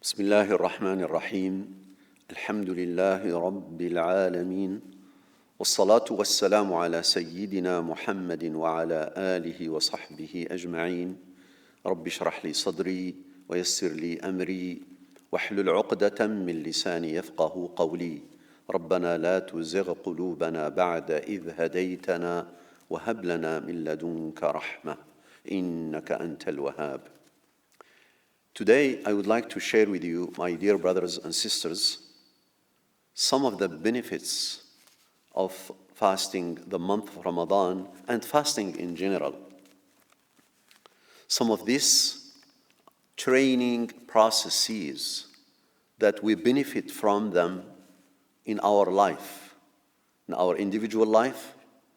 بسم الله الرحمن الرحيم الحمد لله رب العالمين والصلاة والسلام على سيدنا محمد وعلى آله وصحبه أجمعين رب اشرح لي صدري ويسر لي أمري واحلل عقدة من لساني يفقه قولي ربنا لا تزغ قلوبنا بعد إذ هديتنا وهب لنا من لدنك رحمة إنك أنت الوهاب. Today, I would like to share with you, my dear brothers and sisters, some of the benefits of fasting the month of Ramadan and fasting in general. Some of these training processes that we benefit from them in our life, in our individual life,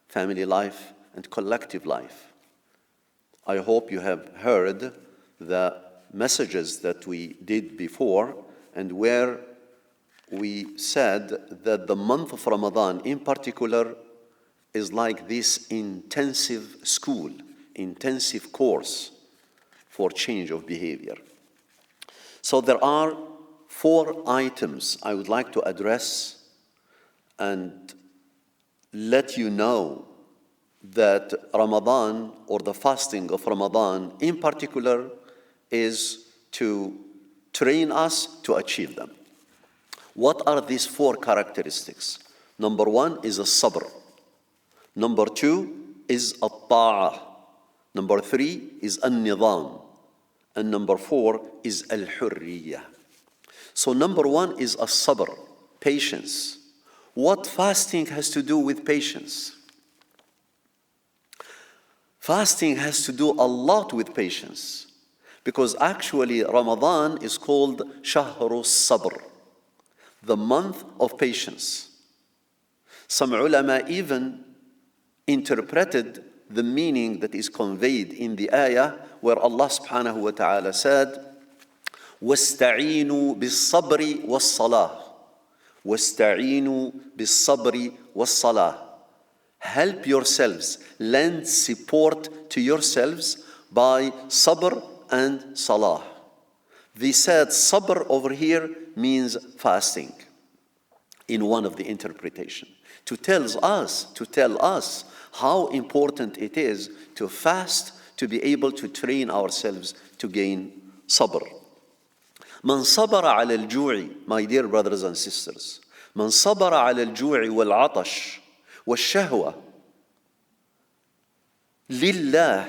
family life, and collective life. I hope you have heard the messages that we did before, and where we said that the month of Ramadan in particular is like this intensive school, intensive course for change of behavior. So there are 4 items I would like to address and let you know that Ramadan, or the fasting of Ramadan in particular, is to train us to achieve them. What are these 4 characteristics? Number 1 is sabr. Number 2 is at-ta'ah. Number 3 is an-nizam. And number 4 is al-hurriyah. So number 1 is sabr, patience. What fasting has to do with patience? Fasting has to do a lot with patience. Because actually Ramadan is called Shahru Sabr, the month of patience. Some ulama even interpreted the meaning that is conveyed in the ayah where Allah subhanahu wa ta'ala said, وَاسْتَعِينُوا بِالصَّبْرِ وَالصَّلَاةِ وَاسْتَعِينُوا بِالصَّبْرِ وَالصَّلَاةِ. Help yourselves, lend support to yourselves by sabr and salah. They said sabr over here means fasting in one of the interpretation, to tell us how important it is to fast, to be able to train ourselves to gain sabr. Man sabara ala al-ju'i, my dear brothers and sisters, man sabara ala al-ju'i wal-'atash wal-shahwa lillah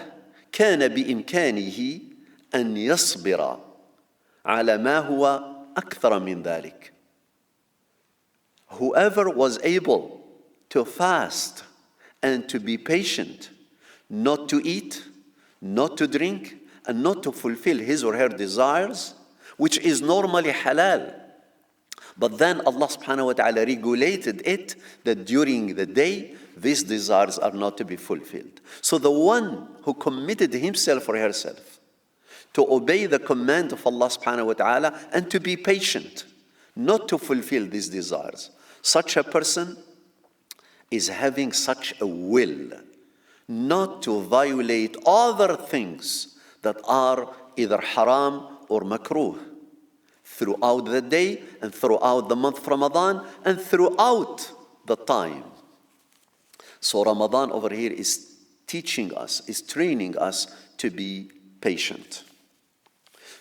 kana bi-imkanihi أن يصبر على ما هو أكثر من ذلك. Whoever was able to fast and to be patient, not to eat, not to drink, and not to fulfill his or her desires, which is normally halal. But then Allah subhanahu wa ta'ala regulated it that during the day, these desires are not to be fulfilled. So the one who committed himself or herself to obey the command of Allah subhanahu wa ta'ala and to be patient, not to fulfill these desires, such a person is having such a will not to violate other things that are either haram or makruh throughout the day and throughout the month of Ramadan and throughout the time. So Ramadan over here is teaching us, is training us to be patient.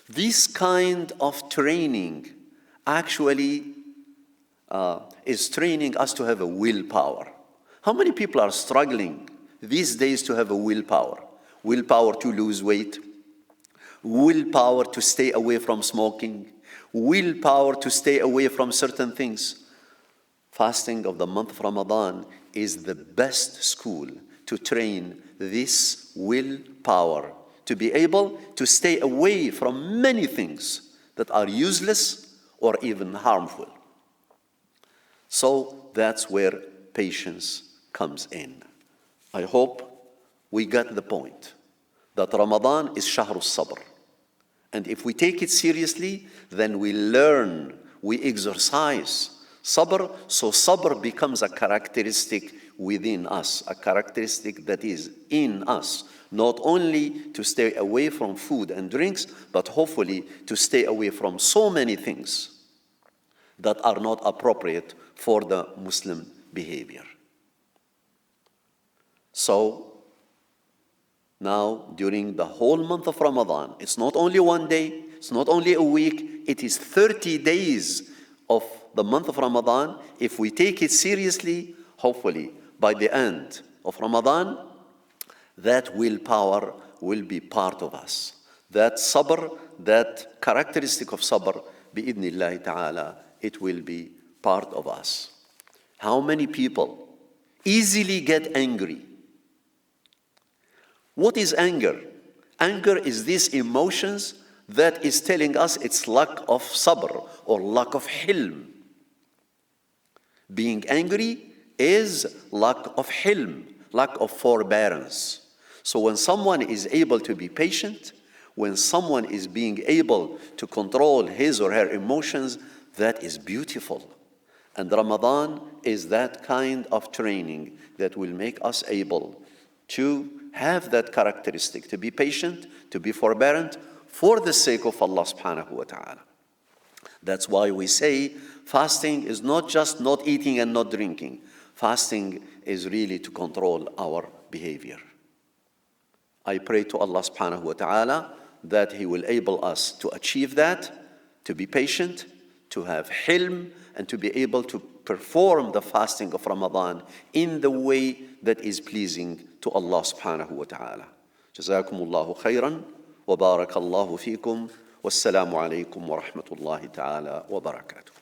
This kind of training actually is training us to have a willpower. How many people are struggling these days to have a willpower? Willpower to lose weight, willpower to stay away from smoking, willpower to stay away from certain things. Fasting of the month of Ramadan is the best school to train this willpower, to be able to stay away from many things that are useless or even harmful. So that's where patience comes in. I hope we got the point that Ramadan is Shahru Sabr. And if we take it seriously, then we learn, we exercise sabr, so sabr becomes a characteristic within us, a characteristic that is in us, not only to stay away from food and drinks, but hopefully to stay away from so many things that are not appropriate for the Muslim behavior. So now, during the whole month of Ramadan, it's not only one day, it's not only a week, it is 30 days of the month of Ramadan. If we take it seriously, hopefully by the end of Ramadan, that willpower will be part of us. That sabr, that characteristic of sabr, bi'idhnillahi ta'ala, it will be part of us. How many people easily get angry? What is anger? Anger is these emotions that is telling us it's lack of sabr or lack of hilm. Being angry is lack of hilm, lack of forbearance. So when someone is able to be patient, when someone is being able to control his or her emotions, that is beautiful. And Ramadan is that kind of training that will make us able to have that characteristic, to be patient, to be forbearant, for the sake of Allah subhanahu wa ta'ala. That's why we say fasting is not just not eating and not drinking. Fasting is really to control our behavior. I pray to Allah subhanahu wa ta'ala that He will enable us to achieve that, to be patient, to have hilm, and to be able to perform the fasting of Ramadan in the way that is pleasing to Allah subhanahu wa ta'ala. Jazakumullahu khairan wa barakallahu feekum. Wassalamu alaikum wa rahmatullahi ta'ala wa barakatuh.